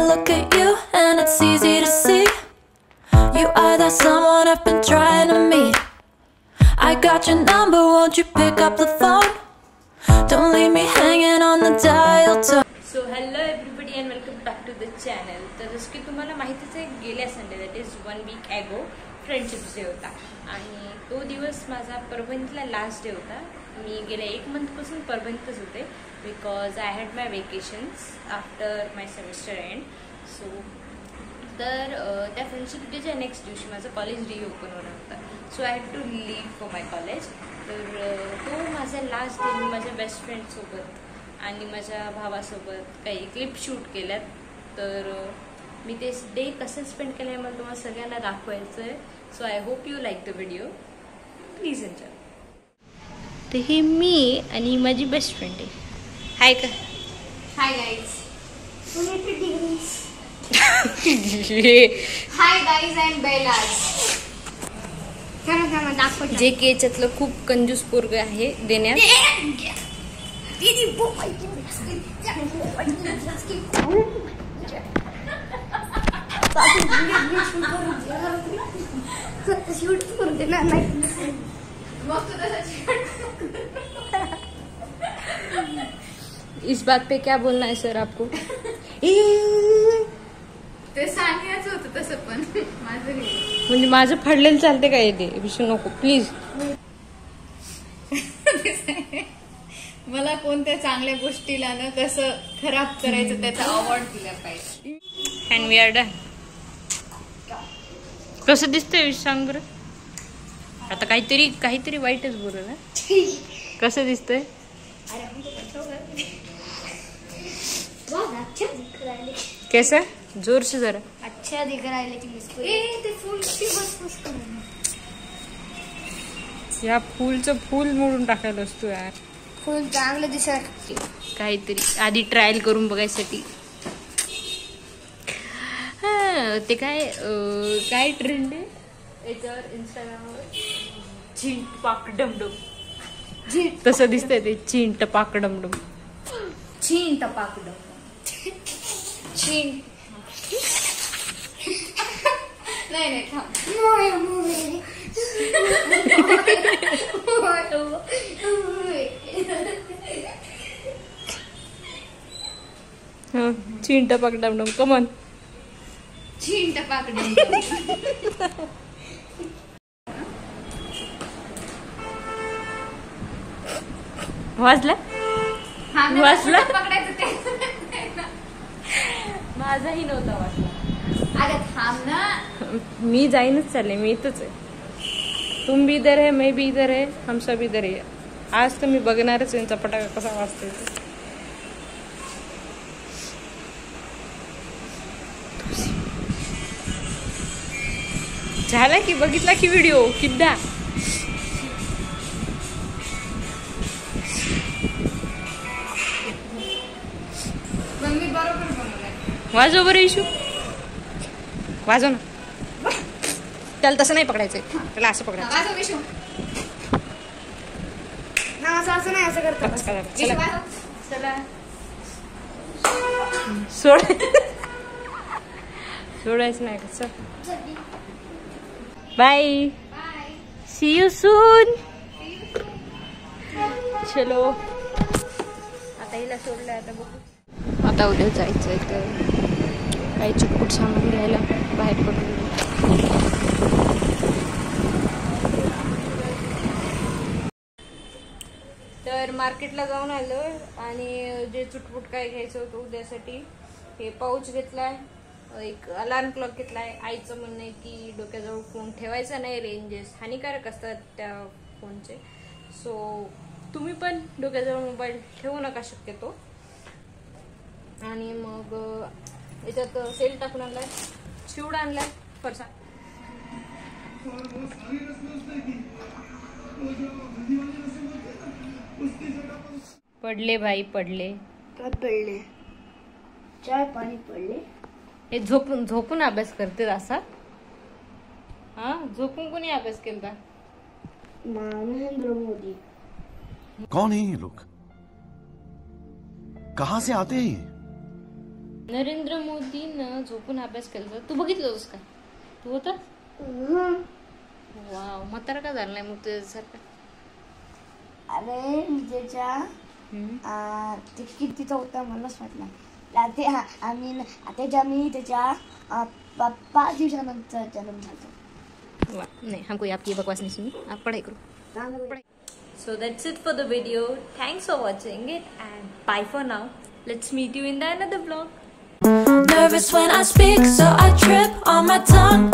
look at you and it's easy to see you are that someone I've been trying to meet. I got your number, won't you pick up the phone? Don't leave me hanging on the dial tone. So hello everybody and welcome back to the channel. तर जसं की तुम्हाला माहितीच आहे, गेल्या Sunday that is 1 week ago friendships day होता आणि तो दिवस माझा परभणीतला लास्ट डे होता. मी गेल्या 1 मंथपासून परभणीतच होते because I had my vacations after my semester end. So तर त्या फ्रेंडशिप डेच्या नेक्स्ट दिवशी माझं कॉलेज रिओपन होणार होता. So I had to leave for my college. तर तो माझा लास्ट डे मी माझ्या बेस्ट फ्रेंडसोबत आणि माझ्या भावासोबत काही क्लिप शूट केल्यात. तर मी ते डे कसं स्पेंड केलं आहे मला तुम्हाला सगळ्यांना दाखवायचं आहे. So I hope you like the video. Please enjoy. तर हे मी आणि माझी बेस्ट फ्रेंड आहे. हाय का. Hi guys. Hi guys and BelAZ. जे की याच्यातलं खूप कंजूस पोरग आहे देण्यात. इस बात पे क्या बोलना है सर आपको? ते सानियाच होतं तसं पण माझं म्हणजे माझं फाडलेलं चालते का येते विषय नको प्लीज. मला कोणत्या चांगल्या गोष्टीला न कसं खराब करायचं त्याचा अवॉर्ड दिला पाहिजे. And we are done. कसं दिसतंय सांग बरं. आता काहीतरी वाईटच बोल ना. कसं दिसतंय? कैसा जोर से जरा. अच्छा दिख रहा है लेकिन इसको ते फूल बस या फूलचं फूल मोडून टाकायला असतो यार. फूल चांगलं दिसत काहीतरी आधी ट्रायल करून बघायसाठी. ते काय ट्रेंड आहे याच्यावर इंस्टाग्रामवर. चिंट पाक डमडम तसं दिसतंय ते. चिंट पाक डमडम. छीन टपाक छीन. नाही थांब. चिंट पाक डमडम. कमन. छीन टपाक वाजला वाजला. पकडायचं ते माझाही नव्हता वाजला. अगं थांब ना. मी जाईनच चालले. मी इथंच आहे. तुम भी इधर है मैं भी इधर है हम सब इधर है. आज तर मी बघणारच यांचा फटाका कसा वाजतोय. झाला की बघितला की व्हिडिओ किद्दा. मम्मी बरोबर बनवलाय. वाजव बरं इशू. वाजव ना. त्याला तसं नाही पकडायचंय. त्याला असं पकडायचं. वाजव विशू. ना असं नाही असं करतो. चला सोड. सोडायचं नाही कसं. बाय. See you soon. चलो आता हिला सोडलं. आता बघू. आता उद्या जायचंय तर काही चुटपुट सामान घ्यायला बाहेर पडून. तर मार्केटला जाऊन आलो आणि जे चुटपुट काय घ्यायचं होतं उद्यासाठी हे पाऊच घेतलाय. एक अलार्म क्लॉक घेतलाय. आईचं म्हणणं आहे की डोक्याजवळ फोन ठेवायचा नाही. रेंजेस हानिकारक असतात त्या फोनचे. सो तुम्ही पण डोक्याजवळ मोबाईल ठेवू नका शक्यतो. आणि मग याच्यात सेल टाकून आणलाय. चिवडा आणलाय. फरसा. पडले भाई पडले. काय पडले? चाय पाणी पडले. हे झोपून अभ्यास करते असा. हा झोपून कोणी अभ्यास केला? नरेंद्र मोदी. कौन है ये लोग? कहां से आते हैं? नरेंद्र मोदीनं झोपून अभ्यास केला. तू बघितलं होतस का? तू होता? वाव, म्हातारा का झाला नाही मग तुझ्यासारखा? अरे त्याच्या ते कितीचा होता मलाच वाटलं. त्याच्या मी त्याच्या 5 दिवसानंतर जन्म झाला. नहीं, हमको आपकी बकवास नहीं सुनी. आप पढ़ाई करो. So that's it for the video. Thanks for watching it and bye for now. Let's meet you in the another vlog. Nervous when I speak, so I trip on my tongue.